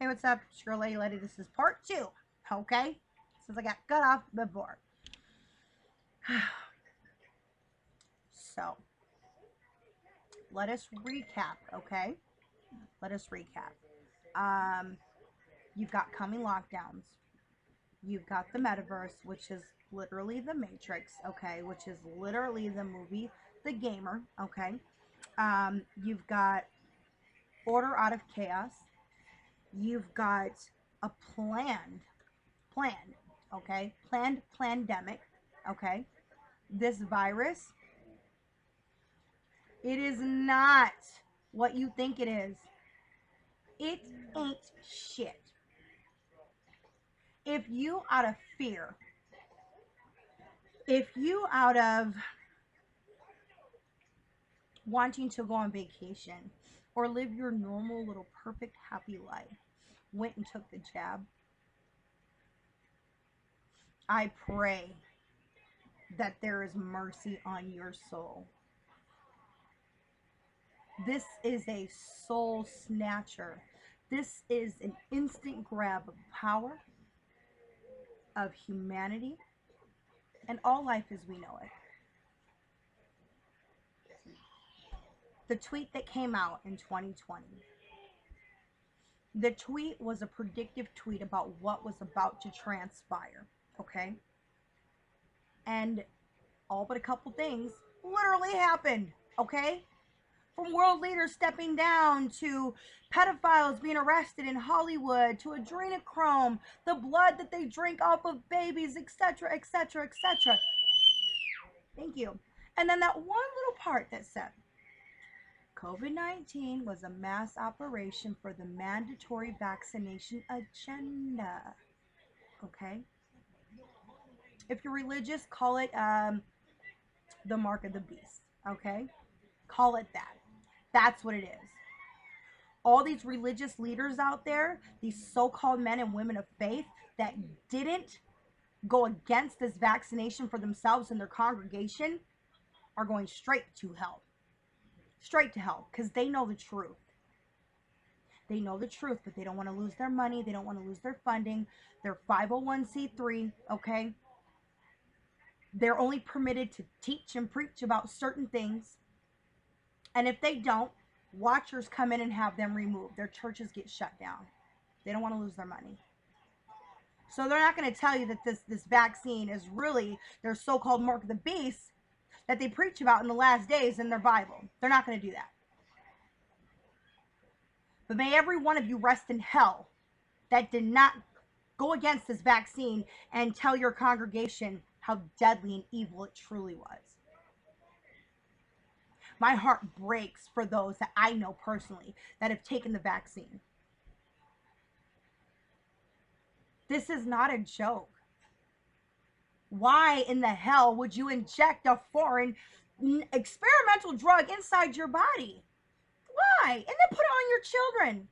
Hey, what's up? It's your Lady Lady. This is part 2, okay? Since I got cut off before. So, let us recap, okay? Let us recap. You've got coming lockdowns. You've got the metaverse, which is literally the Matrix, okay? Which is literally the movie The Gamer, okay? You've got order out of chaos. You've got a plan, okay? Planned pandemic, okay? This virus, it is not what you think it is. It ain't shit. If you out of fear, if you out of wanting to go on vacation or live your normal little perfect happy life went and took the jab, I pray that there is mercy on your soul. This is a soul snatcher. This is an instant grab of power, of humanity, and all life as we know it. The tweet that came out in 2020. The tweet was a predictive tweet about what was about to transpire, okay? And all but a couple things literally happened, okay? From world leaders stepping down to pedophiles being arrested in Hollywood to adrenochrome, the blood that they drink off of babies, etc., etc., etc. Thank you. And then that one little part that said, COVID-19 was a mass operation for the mandatory vaccination agenda. Okay? If you're religious, call it the mark of the beast. Okay? Call it that. That's what it is. All these religious leaders out there, these so-called men and women of faith that didn't go against this vaccination for themselves and their congregation are going straight to hell. Straight to hell, because they know the truth. They know the truth, but they don't want to lose their money. They don't want to lose their funding. They're 501c3, okay? They're only permitted to teach and preach about certain things. And if they don't, watchers come in and have them removed. Their churches get shut down. They don't want to lose their money. So they're not going to tell you that this vaccine is really their so-called mark of the beast that they preach about in the last days in their Bible. They're not going to do that. But may every one of you rest in hell that did not go against this vaccine and tell your congregation how deadly and evil it truly was. My heart breaks for those that I know personally that have taken the vaccine. This is not a joke. Why in the hell would you inject a foreign experimental drug inside your body? Why? And then put it on your children.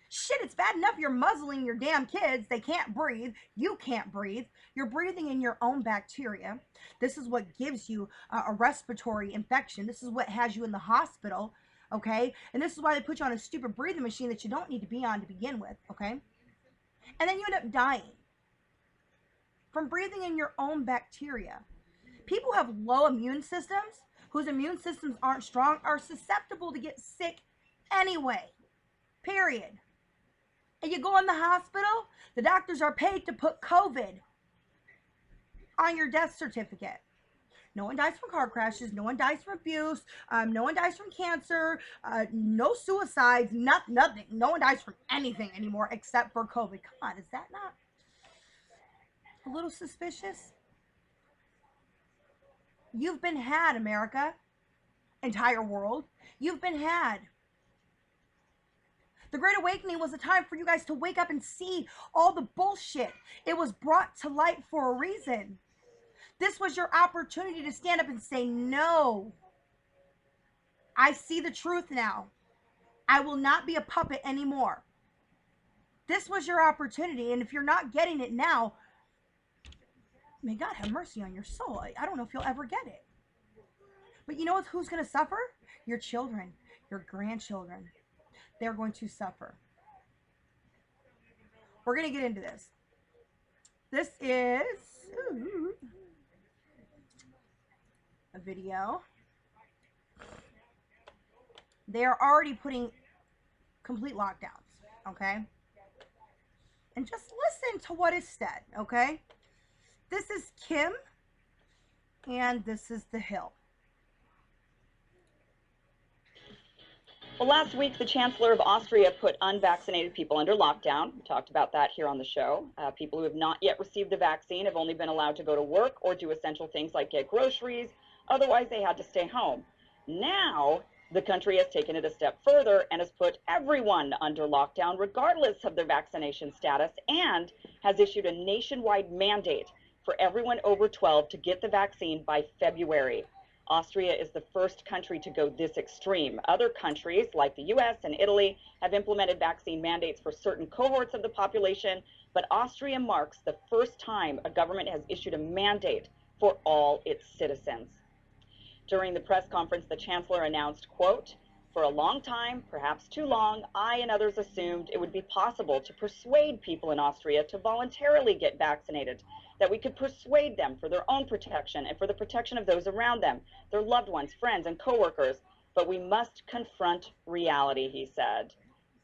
Shit, it's bad enough you're muzzling your damn kids. They can't breathe. You can't breathe. You're breathing in your own bacteria. This is what gives you a respiratory infection. This is what has you in the hospital, okay? And this is why they put you on a stupid breathing machine that you don't need to be on to begin with, okay? And then you end up dying from breathing in your own bacteria. People who have low immune systems, whose immune systems aren't strong, are susceptible to get sick anyway, period. And you go in the hospital, the doctors are paid to put COVID on your death certificate. No one dies from car crashes. No one dies from abuse. No one dies from cancer. No suicides. Nothing. No one dies from anything anymore except for COVID. Come on, is that not a little suspicious? You've been had, America. Entire world. You've been had. The Great Awakening was a time for you guys to wake up and see all the bullshit. It was brought to light for a reason. This was your opportunity to stand up and say, no. I see the truth now. I will not be a puppet anymore. This was your opportunity, and if you're not getting it now, may God have mercy on your soul. I don't know if you'll ever get it. But you know who's going to suffer? Your children, your grandchildren. They're going to suffer. We're going to get into this. This is a video. They are already putting complete lockdowns, okay? And just listen to what is said, okay? This is Kim, and this is the Hill. Well, last week, the Chancellor of Austria put unvaccinated people under lockdown. We talked about that here on the show. People who have not yet received the vaccine have only been allowed to go to work or do essential things like get groceries. Otherwise, they had to stay home. Now, the country has taken it a step further and has put everyone under lockdown, regardless of their vaccination status, and has issued a nationwide mandate for everyone over 12 to get the vaccine by February. Austria is the first country to go this extreme. Other countries, like the US and Italy, have implemented vaccine mandates for certain cohorts of the population, but Austria marks the first time a government has issued a mandate for all its citizens. During the press conference, the chancellor announced, quote, "For a long time, perhaps too long, I and others assumed it would be possible to persuade people in Austria to voluntarily get vaccinated, that we could persuade them for their own protection and for the protection of those around them, their loved ones, friends, and coworkers. But we must confront reality," he said.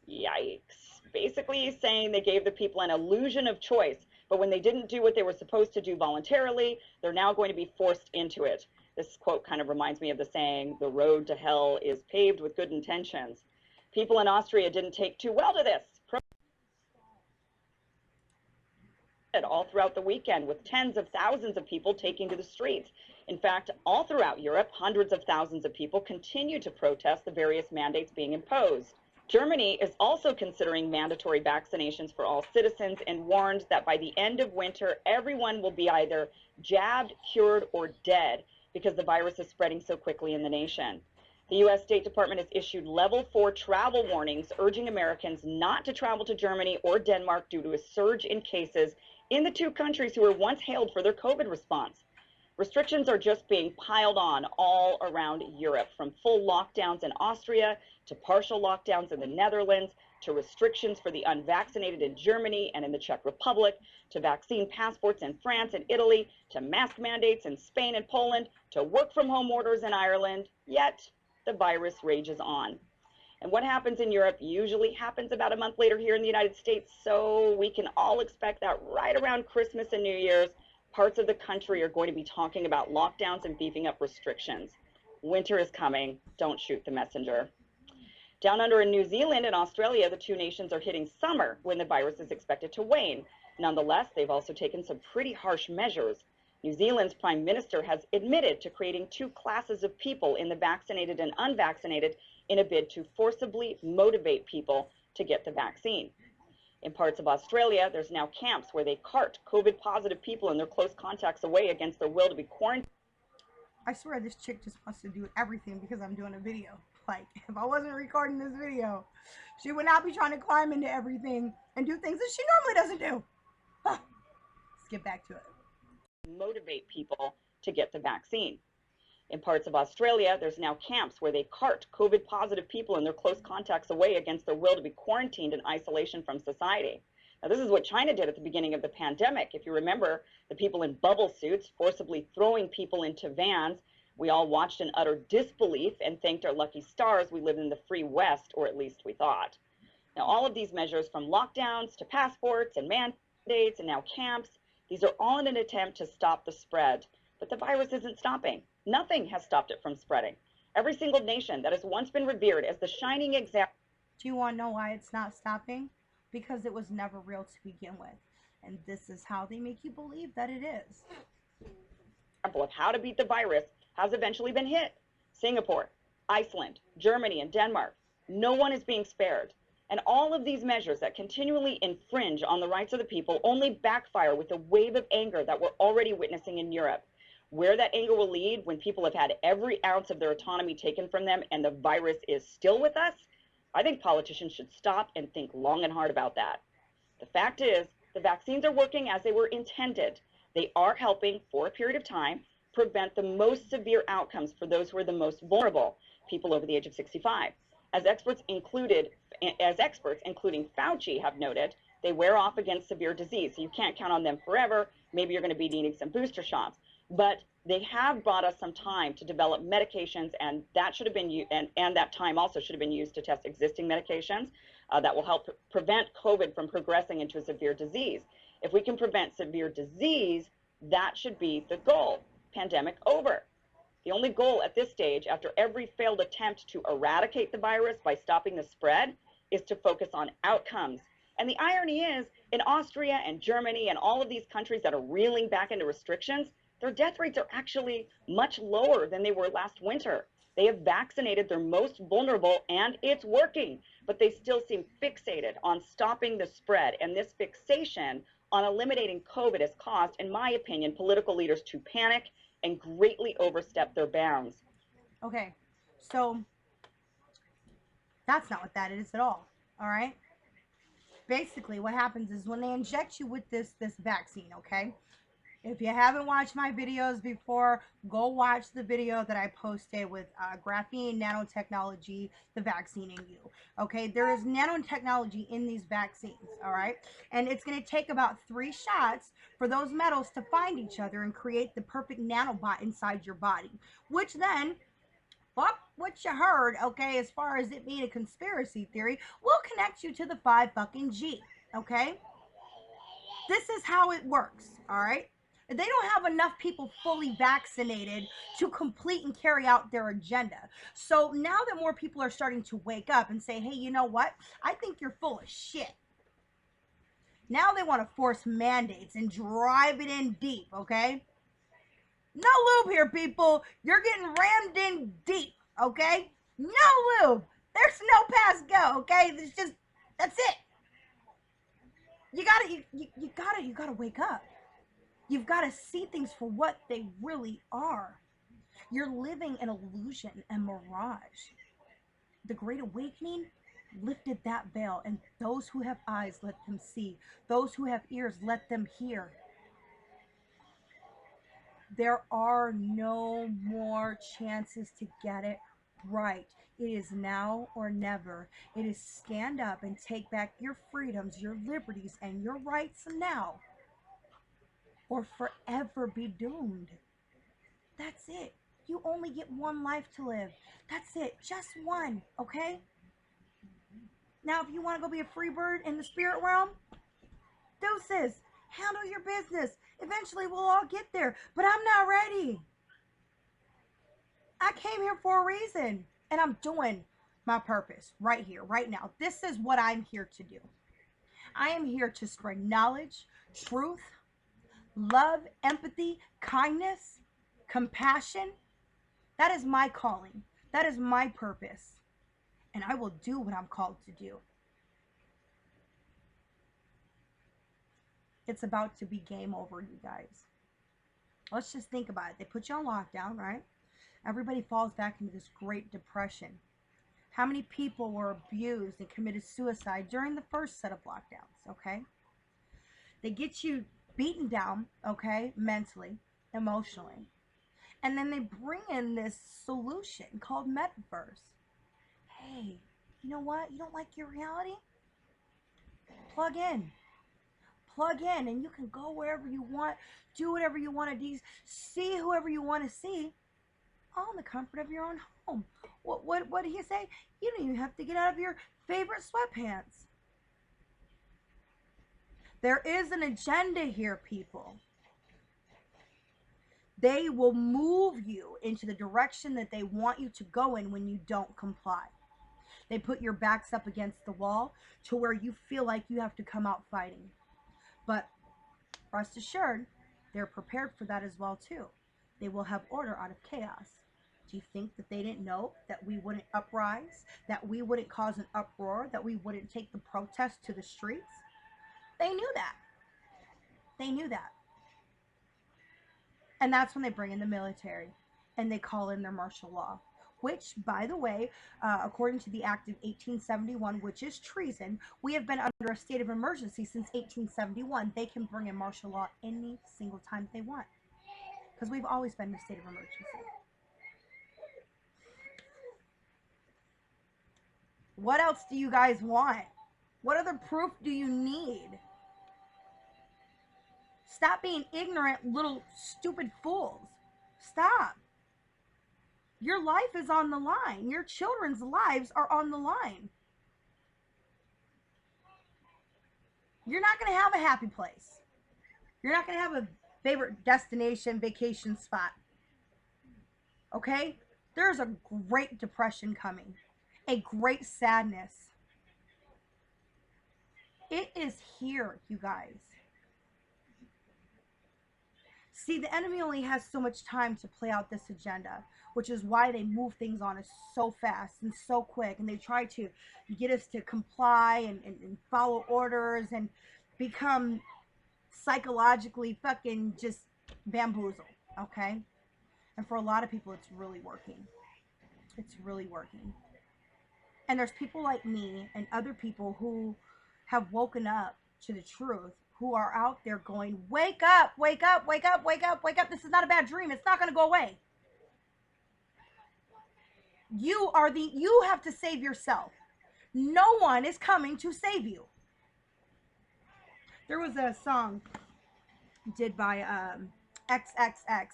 Yikes. Basically, he's saying they gave the people an illusion of choice, but when they didn't do what they were supposed to do voluntarily, they're now going to be forced into it. This quote kind of reminds me of the saying, "The road to hell is paved with good intentions." People in Austria didn't take too well to this. All throughout the weekend, with tens of thousands of people taking to the streets. In fact, all throughout Europe, hundreds of thousands of people continue to protest the various mandates being imposed. Germany is also considering mandatory vaccinations for all citizens and warned that by the end of winter, everyone will be either jabbed, cured, or dead because the virus is spreading so quickly in the nation. The U.S. State Department has issued level 4 travel warnings, urging Americans not to travel to Germany or Denmark due to a surge in cases in the two countries who were once hailed for their COVID response. Restrictions are just being piled on all around Europe, from full lockdowns in Austria to partial lockdowns in the Netherlands, to restrictions for the unvaccinated in Germany and in the Czech Republic, to vaccine passports in France and Italy, to mask mandates in Spain and Poland, to work from home orders in Ireland. Yet the virus rages on. And what happens in Europe usually happens about a month later here in the United States, so we can all expect that right around Christmas and New Year's, parts of the country are going to be talking about lockdowns and beefing up restrictions. Winter is coming. Don't shoot the messenger. Down under in New Zealand and Australia, the two nations are hitting summer when the virus is expected to wane. Nonetheless, they've also taken some pretty harsh measures. New Zealand's Prime Minister has admitted to creating two classes of people in the vaccinated and unvaccinated in a bid to forcibly motivate people to get the vaccine. In parts of Australia, there's now camps where they cart COVID-positive people and their close contacts away against their will to be quarantined. I swear this chick just wants to do everything because I'm doing a video. Like, if I wasn't recording this video, she would not be trying to climb into everything and do things that she normally doesn't do. Let's get back to it. Motivate people to get the vaccine. In parts of Australia, there's now camps where they cart COVID-positive people and their close contacts away against their will to be quarantined in isolation from society. Now, this is what China did at the beginning of the pandemic. If you remember, the people in bubble suits forcibly throwing people into vans, we all watched in utter disbelief and thanked our lucky stars we lived in the free West, or at least we thought. Now, all of these measures, from lockdowns to passports and mandates and now camps, these are all in an attempt to stop the spread. But the virus isn't stopping. Nothing has stopped it from spreading. Every single nation that has once been revered as the shining example. Do you want to know why it's not stopping? Because it was never real to begin with. And this is how they make you believe that it is. Example of how to beat the virus has eventually been hit. Singapore, Iceland, Germany, and Denmark. No one is being spared. And all of these measures that continually infringe on the rights of the people only backfire with the wave of anger that we're already witnessing in Europe. Where that anger will lead when people have had every ounce of their autonomy taken from them and the virus is still with us, I think politicians should stop and think long and hard about that. The fact is, the vaccines are working as they were intended. They are helping, for a period of time, prevent the most severe outcomes for those who are the most vulnerable, people over the age of 65. As experts, including Fauci, have noted, They wear off against severe disease, so you can't count on them forever. Maybe you're going to be needing some booster shots, but they have bought us some time to develop medications, and that should have been and that time also should have been used to test existing medications that will help prevent COVID from progressing into a severe disease. If we can prevent severe disease, that should be the goal. Pandemic over. The only goal at this stage, after every failed attempt to eradicate the virus by stopping the spread, is to focus on outcomes. And the irony is, in Austria and Germany and all of these countries that are reeling back into restrictions, their death rates are actually much lower than they were last winter. They have vaccinated their most vulnerable, and it's working, but they still seem fixated on stopping the spread. And this fixation on eliminating COVID has caused, in my opinion, political leaders to panic and greatly overstep their bounds. Okay, so that's not what that is at all. All right. Basically, what happens is when they inject you with this vaccine, okay? If you haven't watched my videos before, go watch the video that I posted with graphene nanotechnology, the vaccine in you. Okay, there is nanotechnology in these vaccines, all right? And it's going to take about 3 shots for those metals to find each other and create the perfect nanobot inside your body, which then, fuck what you heard, okay, as far as it being a conspiracy theory, will connect you to the 5 fucking G, okay? This is how it works, all right? They don't have enough people fully vaccinated to complete and carry out their agenda. So now that more people are starting to wake up and say, hey, you know what? I think you're full of shit. Now they want to force mandates and drive it in deep, okay? No lube here, people. You're getting rammed in deep, okay? No lube. There's no pass go, okay? It's just, that's it. You gotta wake up. You've got to see things for what they really are. You're living an illusion and mirage. The Great Awakening lifted that veil, and those who have eyes, let them see. Those who have ears, let them hear. There are no more chances to get it right. It is now or never. It is stand up and take back your freedoms, your liberties, and your rights now, or forever be doomed. That's it. You only get one life to live. That's it. Just one, okay? Now, if you want to go be a free bird in the spirit realm, deuces. Handle your business. Eventually, we'll all get there. But I'm not ready. I came here for a reason. And I'm doing my purpose right here, right now. This is what I'm here to do. I am here to spread knowledge, truth, love, empathy, kindness, compassion. That is my calling. That is my purpose. And I will do what I'm called to do. It's about to be game over, you guys. Let's just think about it. They put you on lockdown, right? Everybody falls back into this Great Depression. How many people were abused and committed suicide during the first set of lockdowns, okay? They get you beaten down, okay, mentally, emotionally. And then they bring in this solution called metaverse. Hey, you know what? You don't like your reality? Plug in. Plug in, and you can go wherever you want, do whatever you want to do, see whoever you want to see, all in the comfort of your own home. What did he say? You don't even have to get out of your favorite sweatpants. There is an agenda here, people. They will move you into the direction that they want you to go in when you don't comply. They put your backs up against the wall to where you feel like you have to come out fighting. But rest assured, they're prepared for that as well too. They will have order out of chaos. Do you think that they didn't know that we wouldn't uprise, that we wouldn't cause an uproar, that we wouldn't take the protests to the streets? They knew that. They knew that. And that's when they bring in the military and they call in their martial law, which, by the way, according to the Act of 1871, which is treason, we have been under a state of emergency since 1871. They can bring in martial law any single time they want, because we've always been in a state of emergency. What else do you guys want? What other proof do you need? Stop being ignorant, little stupid fools. Stop. Your life is on the line. Your children's lives are on the line. You're not going to have a happy place. You're not going to have a favorite destination vacation spot. Okay? There's a great depression coming, a great sadness. It is here, you guys. See, the enemy only has so much time to play out this agenda, which is why they move things on us so fast and so quick. And they try to get us to comply and follow orders and become psychologically fucking just bamboozled, okay? And for a lot of people, it's really working. It's really working. And there's people like me and other people who have woken up to the truth, who are out there going, wake up, wake up, wake up, wake up, wake up. This is not a bad dream. It's not going to go away. You have to save yourself. No one is coming to save you. There was a song did by XXX,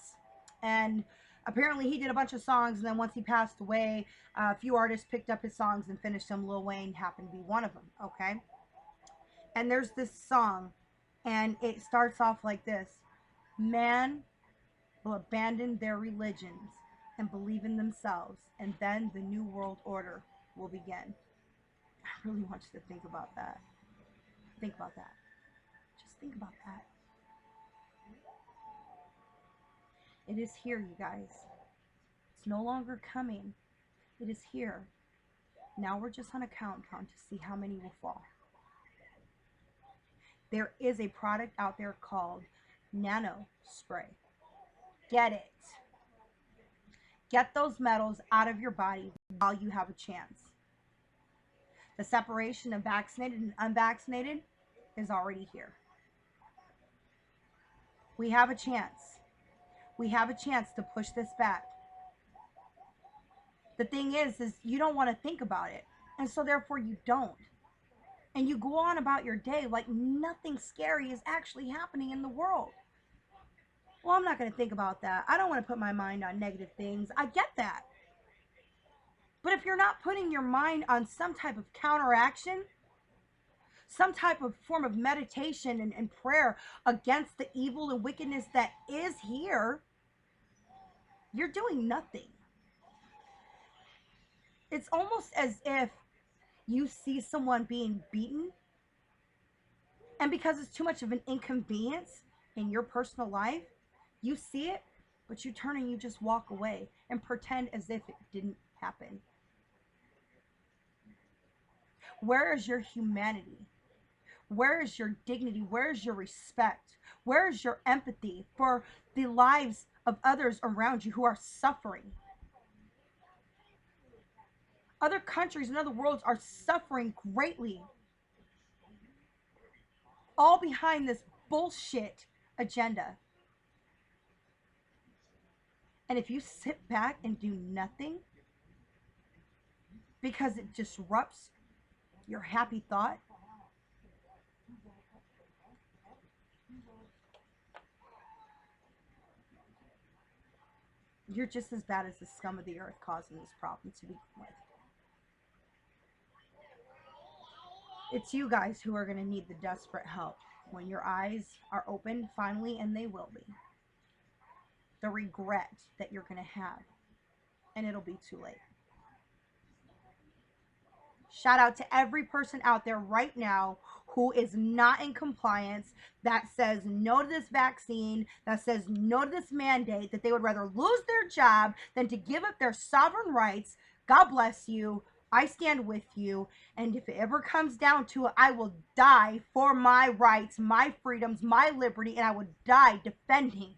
and apparently he did a bunch of songs, and then once he passed away, a few artists picked up his songs and finished them. Lil Wayne happened to be one of them, okay? And there's this song, and it starts off like this: man will abandon their religions and believe in themselves, and then the new world order will begin. I really want you to think about that. Think about that. Just think about that. It is here, you guys. It's no longer coming. It is here. Now we're just on a countdown to see how many will fall. There is a product out there called Nano Spray. Get it. Get those metals out of your body while you have a chance. The separation of vaccinated and unvaccinated is already here. We have a chance. We have a chance to push this back. The thing is you don't want to think about it. And so therefore you don't. And you go on about your day like nothing scary is actually happening in the world. Well, I'm not going to think about that. I don't want to put my mind on negative things. I get that. But if you're not putting your mind on some type of counteraction, some type of form of meditation and prayer against the evil and wickedness that is here, you're doing nothing. It's almost as if you see someone being beaten, and because it's too much of an inconvenience in your personal life, you see it, but you turn and you just walk away and pretend as if it didn't happen. Where is your humanity? Where is your dignity? Where is your respect? Where is your empathy for the lives of others around you who are suffering? Other countries and other worlds are suffering greatly. All behind this bullshit agenda. And if you sit back and do nothing because it disrupts your happy thought, you're just as bad as the scum of the earth causing this problem to begin with. It's you guys who are going to need the desperate help when your eyes are open finally, and they will be. The regret that you're going to have, and it'll be too late. Shout out to every person out there right now who is not in compliance, that says no to this vaccine, that says no to this mandate, that they would rather lose their job than to give up their sovereign rights. God bless you. I stand with you. And if it ever comes down to it, I will die for my rights, my freedoms, my liberty, and I would die defending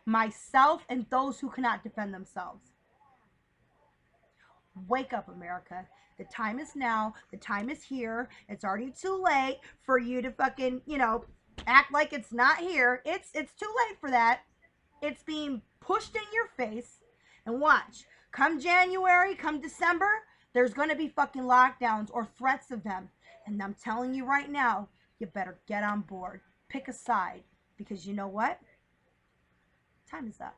myself and those who cannot defend themselves. Wake up, America. The time is now. The time is here. It's already too late for you to fucking, act like it's not here. It's too late for that. It's being pushed in your face. And watch. Come January, come December, there's going to be fucking lockdowns or threats of them. And I'm telling you right now, you better get on board. Pick a side. Because you know what? Time is up.